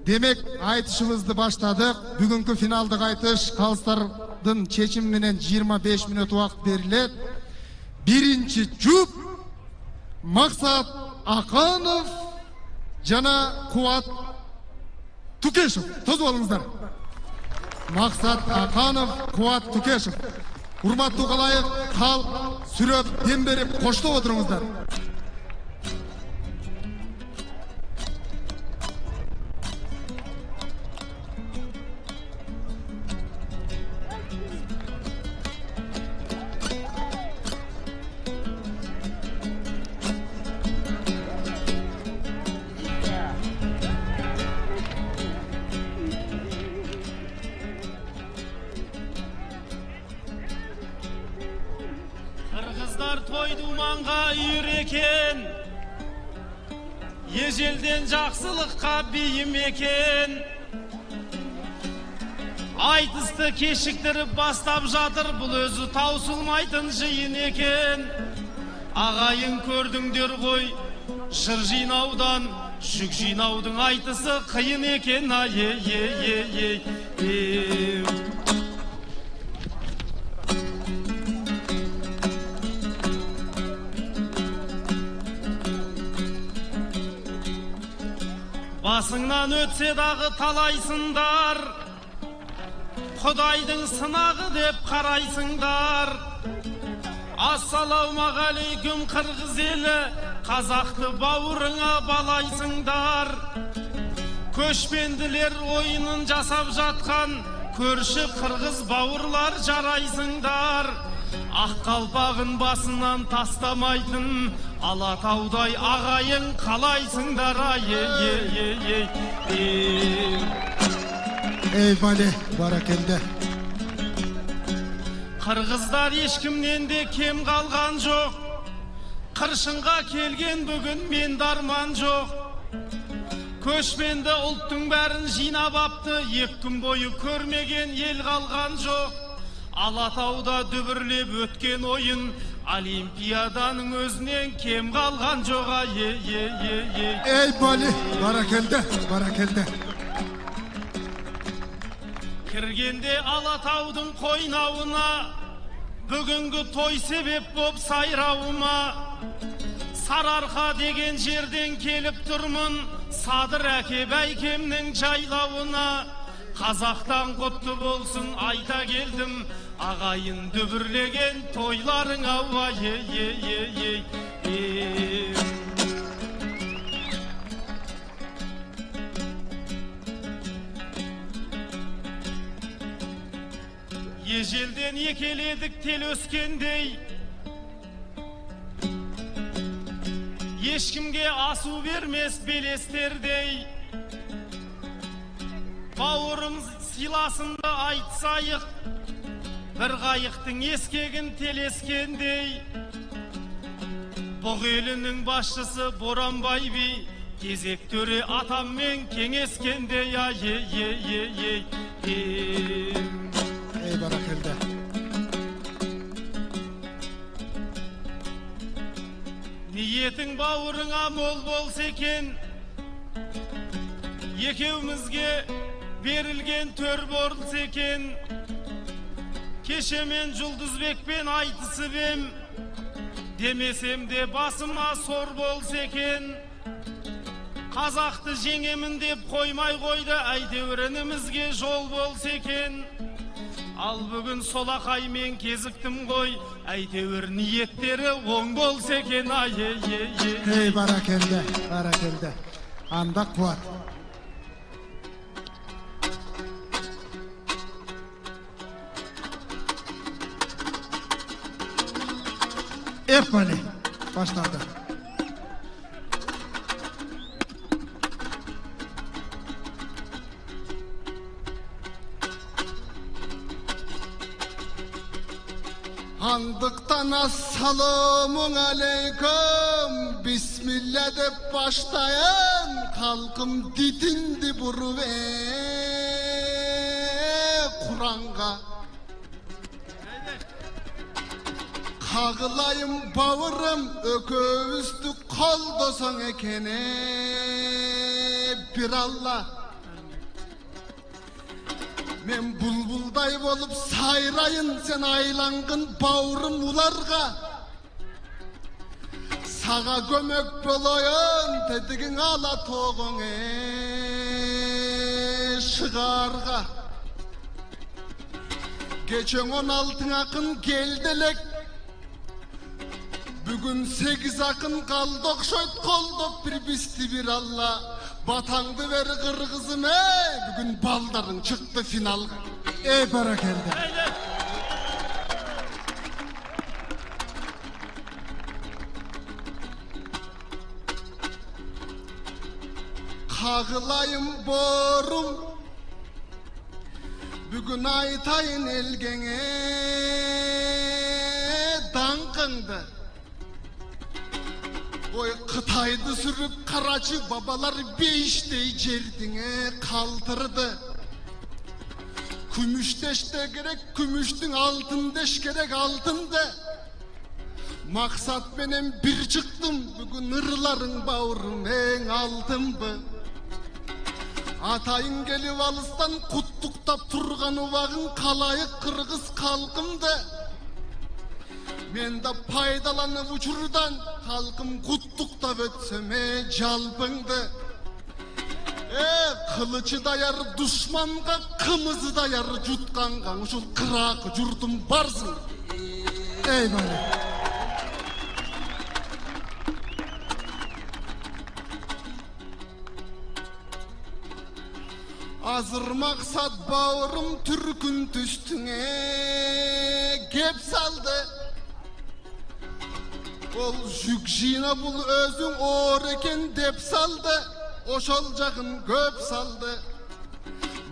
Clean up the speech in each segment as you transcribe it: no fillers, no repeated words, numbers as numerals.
Демек, айтышыбызды баштадык. Бүгүнкү финалдык айтыш калыстардын чечими менен 25 мүнөт убакыт берилет. Биринчи жұп Мақсат Аканов жана Кубат Тукешев. Тозуп алыңыздар. Мақсат Аканов, Кубат Тукешев. Урматтуу калайык, калк сүрөп, дем берип, коштоп отуруңуздар. Тойдуманға үйір екен, ежелден жақсылыққа бейім екен. Айтысты кешіктіріп бастап жатыр, бұл өзі таусылмайтын жиын екен. Ағайын көрдіңдер ғой, жыр жинаудан, жүк жинаудың айтысы қиын екен. Басыңнан өтсе дағы талайсыңдар, Құдайдың сынағы деп қарайсыңдар. Ассалаумағалейкум қырғыз елі, қазақты бауырыңа балайсыңдар. Көшпенділер ойынын жасап жатқан, көрші қырғыз бауырлар жарайсыңдар. Ақ қалпағын басынан тастамайтын, Алатаудай ағайын қалайсыңдар. Ей бали, баракелде. Қырғыздар ешкімнен де кем қалған жоқ. Қыршынға келген бүгін мен дарман жоқ. Көшпенді ұлттың бәрін жинап апты, 2 күн бойы көрмеген ел қалған жоқ. Алатауда дүбірлеп өткен ойын, Олимпиаданың өзінен кем қалған жоқ. Ей бали, баракелде, баракелде. Кіргенде Алатаудың қойнауына, бүгінгі той себеп боп сайрауыма. Сарыарқа деген жерден келіп тұрмын, Садыр әке бәйкемнің жайлауына. Қазақтан құтты болсын айта келдім, ағайын дүбірлеген тойларың ауа. Ежелден екеледік тел өскендей, ешкімге асу бермес белестердей. Бауырым силасында айтсайық, бір қайықтың ескегін телескендей. Бұғы елінің башшысы Боранбай би, кезек төре атаммен кеңескендей. Ей баракелде. Ниетің бауырыңа мол болса екен, екеумізге берілген төр болса екен. Кеше мен Жұлдызбекпен айтысып ем, демесем де басыма сор болса екен. Қазақты жеңемін деп қоймай қойды, әйтеуірінімізге жол болса екен. Ал бүгін солақаймен кезіктім ғой, әйтеуір ниеттері оң болса екен. Ей баракелде, баракелде. Анда қуат. Епмали, başladı. Handıktan assalamun aleyküm, Bismillah dep başlayan, Kalkım didindi buruve Kur'an'a. Kağılayım bağırım, ökövüstü kol dosan ekene. Bir Allah, Мен bulbulday bolup sayrayın sen aylangın baurum ularga. Sağa gömök boloyun tedigin ala toğun şıgarga. Geçen 16 akın geldelek. Bugün 8 akın kaldı okşoyt kolduk bir bisti bir Allah. Batangdı ver kırgızım bugün baldarın çıktı finalga. Barakelde. Kağılayım borum bugün aytayın elgene dankındı. Oy Kıtaydı sürüp Karaçı babalar beştey jerdine kaldırdı. Kümüşteşte gerek kümüştün altın deş gerek altında. Maksat benim bir çıktım bugün ırların bağırım en altın mı? Atayın gelip alıstan kuttuktap turgan uvağın kalayık kırgız kalkımdı. Men de paydalanıp uçurdan halkım kuttuktap ötseme jalpındı. Kılıcı dayar düşmanga kımızı dayar jutkangan uşul kırak jurtum barsın. Eyvallah. Azır maksat bağırım Türk'ün üstüne gep saldı. Ol jük jina bul özün oğur eken dep saldı. Oşolcağın köp saldı.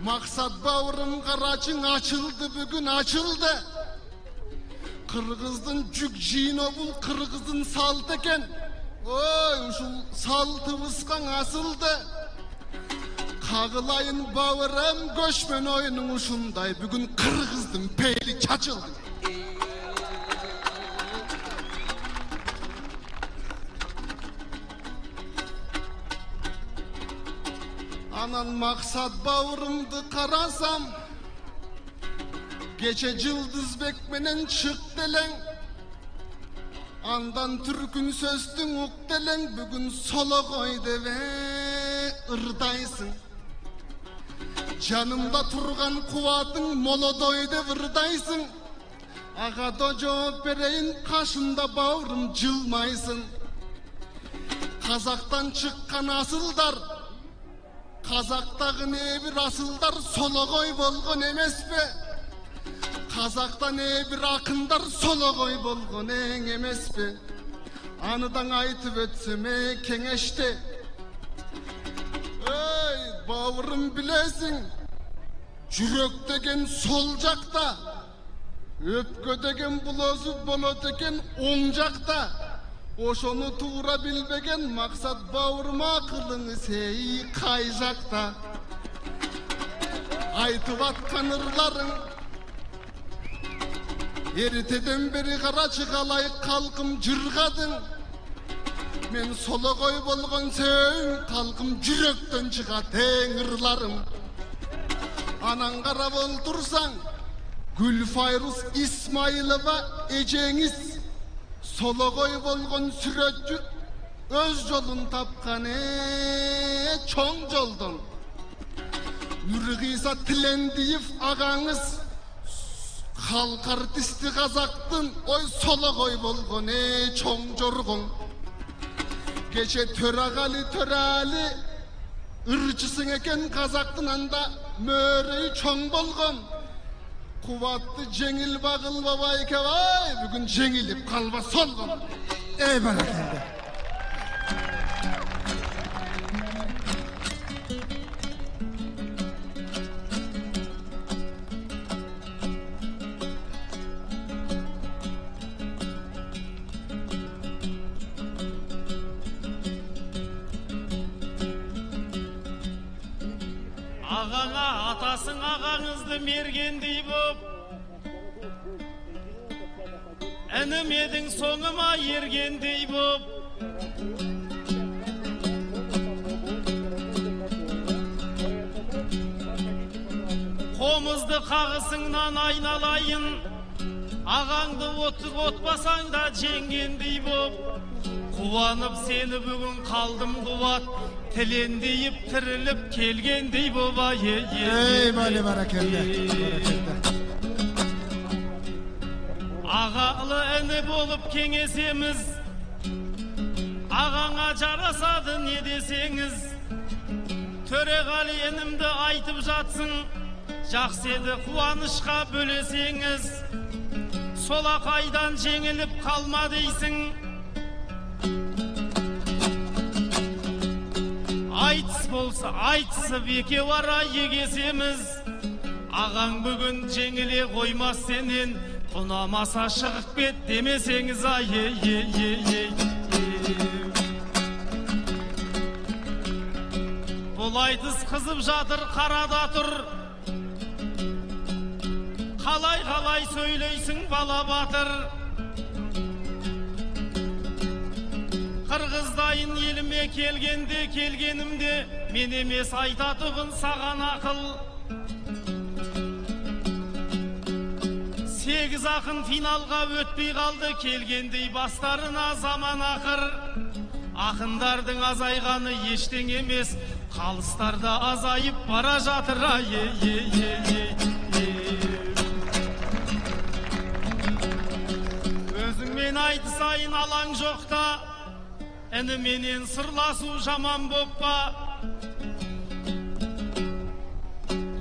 Maksat bağırım Karaçın açıldı bugün açıldı. Kırgızdın jük jina bul Kırgızın salt eken. Oy uşul saltı ıskan asıldı. Kağılayın bağırım göçmen oyunun uşunday bugün Kırgız'dın peyli çaçıldı. Anan maksat bağırımdı karasam gece yıldız bekmenen çık delen. Andan Türk'ün sözdün uk delen bugün solo koydu ve ırdaysın. Canımda turgan kuvatın molodoydu vırdaysın. Ağa da cevap bereyin kaşında bağırım cılmaysın. Kazaktan çıkkan asıldar Kazak'taki ne bir asıldar sologoy bolgon emes be. Kazak'ta ne bir akındar sologoy bolgon emes be. Anıdan aytıp ötseme keŋeşte. Ey bağırım bilesin jürök degen sol jakta. Öpkö degen bulozu bolot eken oң jakta. Oşonu tuğra bilbegen maksat bağırma kılını sey kayjakta. Aytıp atkan ırların eriteden beri Karaçı kalayık kalkım jırgadın. Men sologoy bolgon söň kalkım jüröktön çıgat eң ırlarım. Anan karap oltursan Gülfayrus İsmailova ejeňiz sologoy bolgon sürötçü öz jolun tapkan çoң joldan. Nurgisa Tilendiyev ağaňyz halk artisti Kazaktın oy sologoy bolgon çoң jorgon. Geçe törali ırçısın eken Kazaktın anda möreyi çoң bolgon. Kuvatlı jеңil bagıl babayke vay bugün jеңilip kalba solgon. Barakelde. Ağaňa atasың ağaňyzdy mergendey bop. Enim ediň soňuma yergendey bop. Қомызды қағысыңнан айналайын, ағаңды отпасаң да жеңгендей боп. Қуанып сені бүгін қалдым қуат, тілендейіп тіріліп келгендей боп. Ей, бәле, бәрекелді. Ағалы іні болып кеңесеміз, ағаңа жарасады не десеңіз. Төреғали інімді айтып жатсың, жақсы еді қуанышқа бөлесеңіз. Солақайдан жеңіліп қалма дейсің. Айтыс болса айтысып екеуара егесеміз. Ағаң бүгін жеңіле қоймас сенен, ұнамаса шығып кет демесеңіз. Бұл айтыс қызып жатыр, қарада тұр. Қалай сөйлейсің бала батыр. Қырғыздайын еліме келгенімде, мен емес айтатұғын саған ақыл. 8 ақын финалға өтпей қалды, келгендей бастарына заман ақыр. Ақындардың азайғаны ештен емес, қалыстарда азайып бара жатыр. Өзіңмен айтысайын алаң жоқта, ініменен сырласу жаман боп па.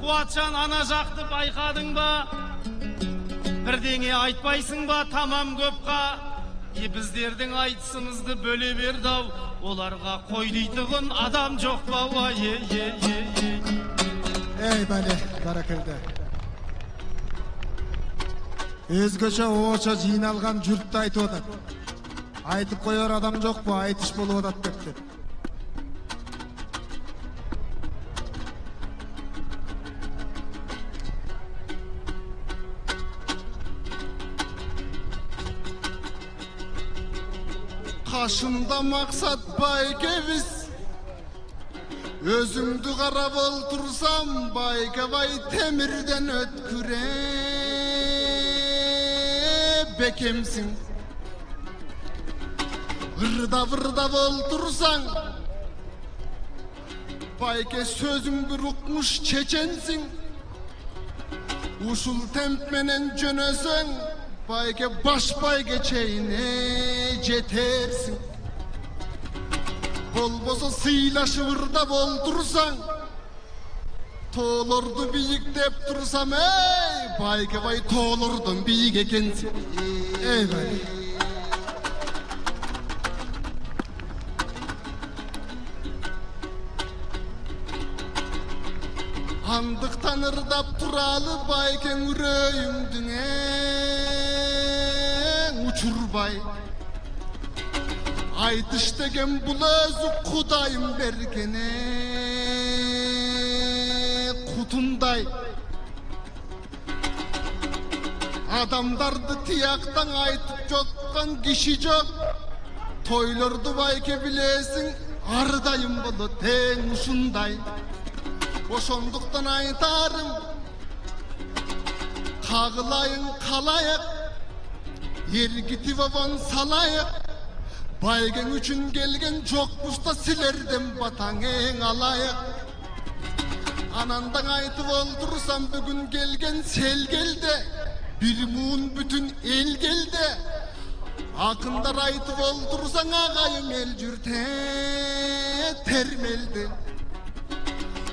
Қуатжан ана жақты байқадың ба, бірдеңе айтпайсың ба тамам көпқа. Біздердің айтысымызды бөле берді-ау, оларға қой дейтұғын адам жоқ па. Ей, бәле, бәрекелді. Өзгөчө оочо жиналған жұртты айтып отат. Айтып қойар адам жоқ па, айтыш болып отат депті. Қашында мақсат байкебіз, өзіңді қарап олтырсам, байкебай темірден өткіре бекемсің. Ырдап олтырсаң, байке сөзің бір ұқмыш чеченсің. Ушул темпменен жөнөсөң, байке баш байке чейне жетерсің. Болбосо сыйлашып ырдап олтурсаң, тоолорду бийиктеп турсам, ей, байке бай тоолордон бийик экенсиң. Ей, бай. Андыктан ырдап туралы байкең үрөйүңдүн учурбай. Айтыш деген бұл өзі Құдайым бергене құтындай. Адамдарды тияқтан айтып жоққан киши жоқ. Тойлорду байке білесің, ардайым болы тең ушундай. Ошондуктан айтарым, қағылайын қалайық, ергитип обон салайық. Байген үшін келген жоқ бұста сілерден батаңен алайық. Анандан айтып олдырсам бүгін келген сел келді, бір мұн бүтін ел келді. Ақындар айтып олдырсаң ағайым ел жүрте термелді.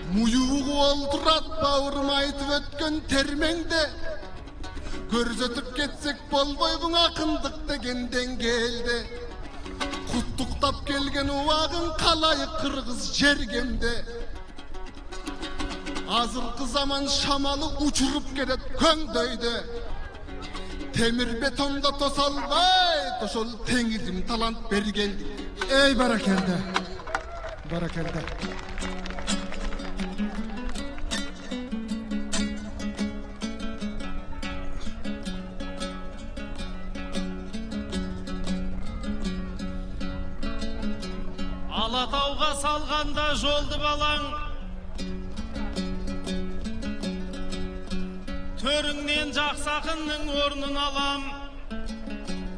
Муюғы олдырат бауырым айтып өткен термеңді. Көрсетіп кетсек болбой бұң ақындық дегенден келді. Құттықтап келген уағын қалайық қырғыз жергенде. Азырқы заман шамалы ұчырып келет көңдөйді. Темір бетонда тосалбай, тошол теңізім талант берген. Ей, баракелді, баракелді. Алатауға салғанда жолды балаң, төріңнен жақсы ақынның орнын алам.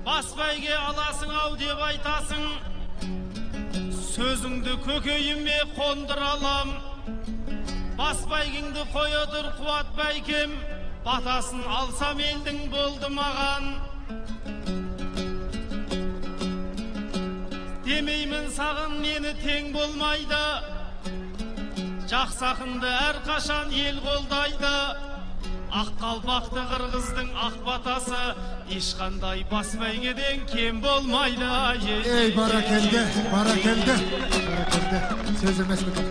Бас бәйге аласың ау деп айтасың, сөзіңді көкейіме қондыр алам. Бас бәйгіңді қой отыр қуат бәйкем, батасын алсам елдің болды маған. Демеймін сағын мені тең болмайды, жақсы ақынды әрқашан ел қолдайды. Ақ қалпақты қырғыздың ақ батасы ешқандай бас бәйгеден кем болмайды. Ей, баракелді, баракелді, баракелді, сөз емес бітір.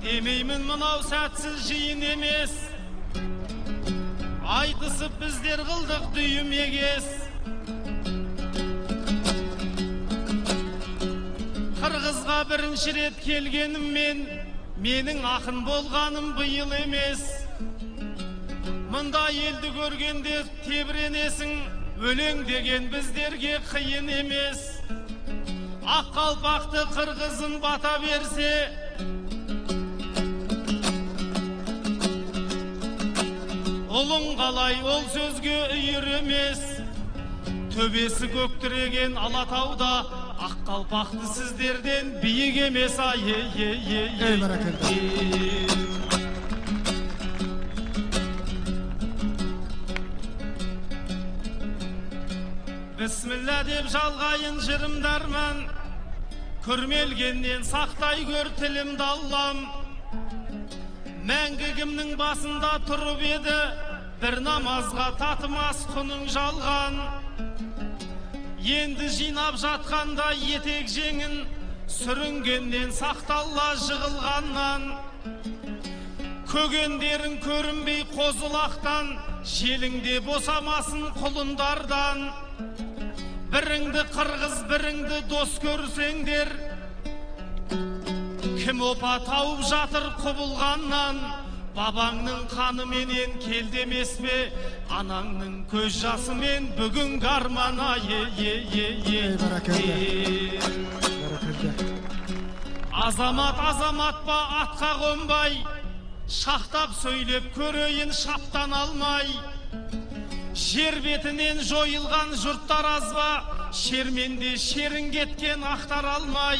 Демеймін мынау сәтсіз жиын емес, айтысып біздер қылдық дүйім егес. Қырғызға бірінші рет келгеніммен, менің ақын болғаным бұйыл емес. Мұнда елді көргенде тебіренесің, өлең деген біздерге қиын емес. Ақ қалпақты қырғызын бата берсе, ұлың қалай ол сөзге үйір емес. Төбесі көктіреген Алатауда ақ қалпақты сіздерден биік емес. Ей, баракелді. Бісміллә деп жалғайын жырымды арман, күрмелгеннен сақтай көр тілімді Аллам. Мәңгі кімнің басында тұрып еді, бір намазға татымас құның жалған. Енді жинап жатқанда етек жеңін, сүрінгеннен сақталла жығылғаннан. Көгендерін көрінбей қозылақтан, желіңде босамасын құлындардан. Біріңді қырғыз, біріңді дос көрсеңдер, кім опа тауып жатыр құбылғаннан. Бабаңның қаны менен келдемес бе, анаңның көз жасымен бүгін гармана. Азамат азамат ба атқа қонбай, шақтап сөйлеп көрейін шаптан алмай. Жер бетінен жойылған жұрттар аз ба, шерменде шерін кеткен ақтар алмай.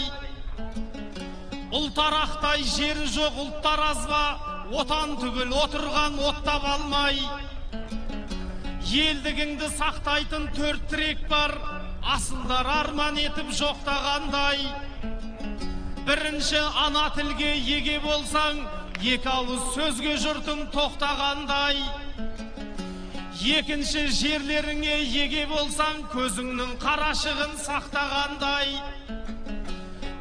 Ұлтар ақтай жері жоқ ұлттар аз ба, отан түгіл отырған оттап алмай. Елдігіңді сақтайтын төрт тірек бар, асылдар арман етіп жоқтағандай. Бірінші ана тілге еге болсаң, екі ауыз сөзге жұртың тоқтағандай. Екінші жерлеріңе еге болсаң, көзіңнің қарашығын сақтағандай.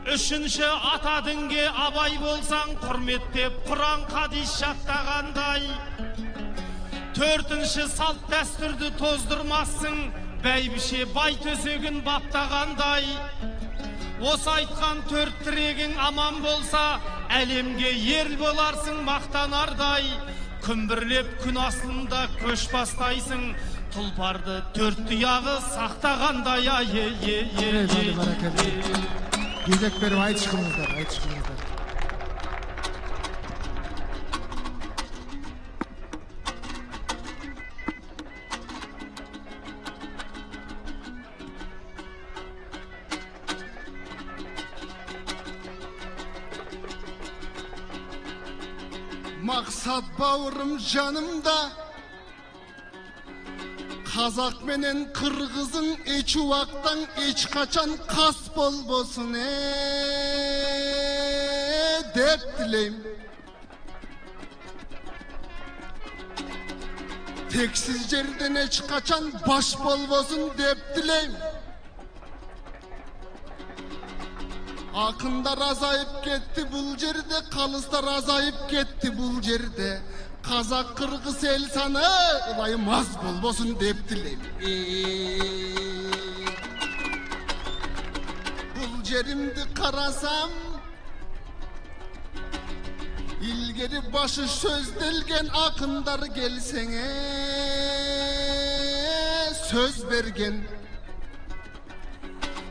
Үшінші ата дінге абай болсаң, құрметтеп Құран хадис жаттағандай. Төртінші салт дәстүрді тоздырмассың, бәйбіше бай төсегін баптағандай. Осы айтқан төрт тірегің аман болса, әлемге ел боларсың мақтанардай. Күмбірлеп күн астында көш бастайсың, тұлпарды төрт тұяғы сақтағандай. Кезек беріп айтыш қылыңыздар, айтыш қылыңыздар. Мақсат бауырым жанымда, қазақ менен қырғызың еч уақыттан еч қачан қас болбосын деп тілейм. Тексіз жерден еч қачан баш болбосын деп тілейм. Ақындар азайып кетті бұл жерде, қалыстар азайып кетті бұл жерде. Қазақ қырғыз ел саны олай маз болбосын деп тілейм. Бұл жерімді қарасам, илгері башы сөзделген ақындар келсеңе сөз берген.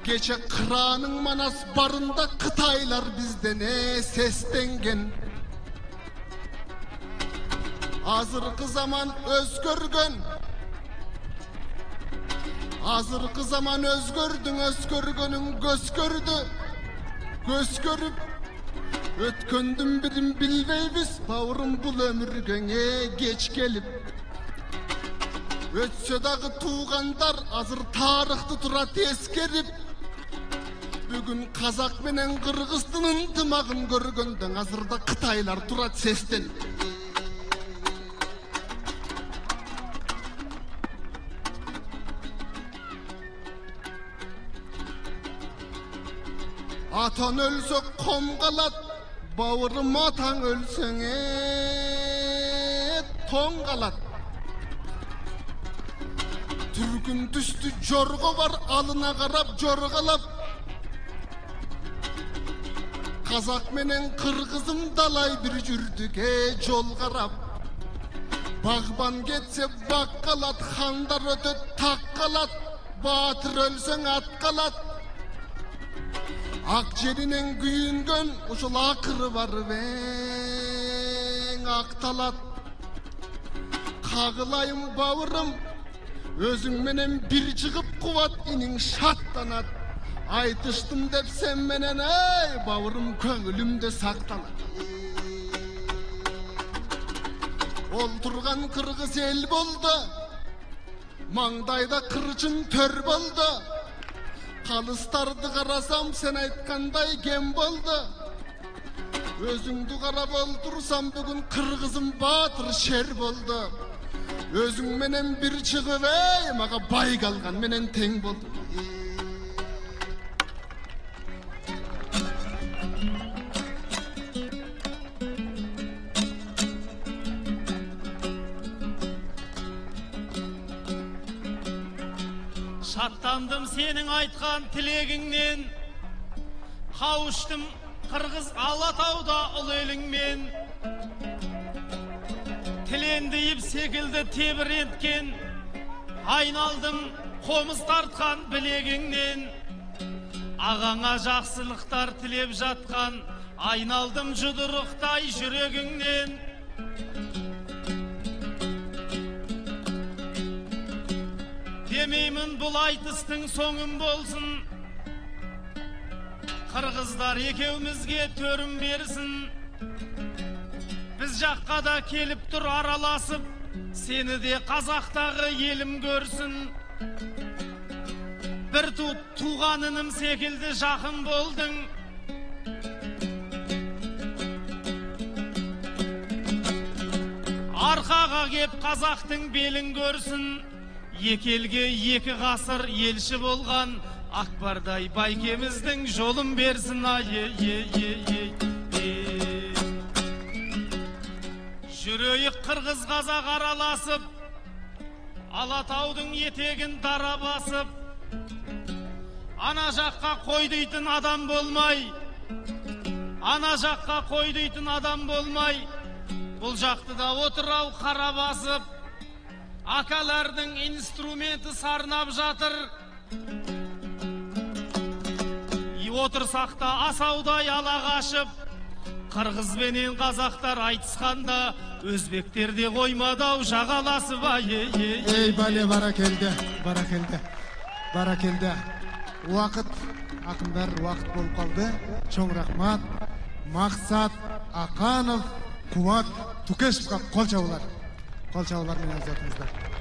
Geçe Kıranın Manas barında Kıtaylar bizden seslengen. Azırkı zaman özgörgön. Azırkı zaman özgördün, özgörgönün göz gördü. Göz görüp ötköndüm birim bilbeybiz, bavrum bul ömürgöne geç gelip. Ötse dağı tuğandar azır tarıқты turat eskerip. Bugün Kazak menen Kırgızstının tımağın görgönden azırda Kıtaylar turat sesten. Atan ölse kom kalat, bağırım atan ölsene ton kalat. Türkün düştü jorgo var, alına karap jorgalap. Kazak menen Kırgızım dalay bir jürdük jol karap. Bağban geçse bak kalat, handar ötöt tak kalat. Batır ölsen at kalat. Akcerinin güyüngön uşul akırı var ben aktalat. Kağılayım bağırım, özün menen bir çıkıp kuvat inin şattanat. Aytıştım dep sen menen ey bağırım köngülümde saktalat. Olturgan Kırgız el boldu, mangdayda kırçın tör boldu. Kalıstardı karasam sen aytkanday gem boldu. Özüңdü karap oldursam bugün Kırgızım batır şer boldu. Özüң menen bir çıgıp ey maga bay kalgan menen teң boldu. Şattandım senin aytkan tilегиңнен, kavuştum Kırgız Alatau'da ul elingmen. Tilendeyip sekildi tebir etken, aynaldım komuz tartkan bilegiңнен. Ağana жақсылықтар tilep жатқан, aynaldım juduruqtay жүреgiңнен. Demeymin бұл айтыстың соңым болсын, Kırgızlar ekеумізге төрім берсін. Біз жаққа да келіп тұр араласып, сені де Қазақтағы елім көрсін. Bir туғанының секілді жақын болдың. Арқаға кеп Қазақтың белін көрсін. Екі елге екі ғасыр елші болған Акбардай байкеміздің жолын берсін. Жүрейік Қырғыз Қазақ араласып, Алатаудың етегін дара басып. Ана жаққа қой дейтін адам болмай, ана жаққа қой дейтін адам болмай, бұл жақтыда отырау қара басып. Akalardың инструменті сарнап жатыр. Отырсақ та асаудай ала қашып. Қырғыз бенен қазақтар айтысқанда, өзбектерде қоймадау жағаласып. Ей бале, баракелді, баракелді, баракелді. Уақыт, ақындар уақыт болып қалды. Чоң рахмат. Мақсат Ақанов, Қуат Түкешевқа қол жаулар. Қол жаулар менен ұзатыңыздар.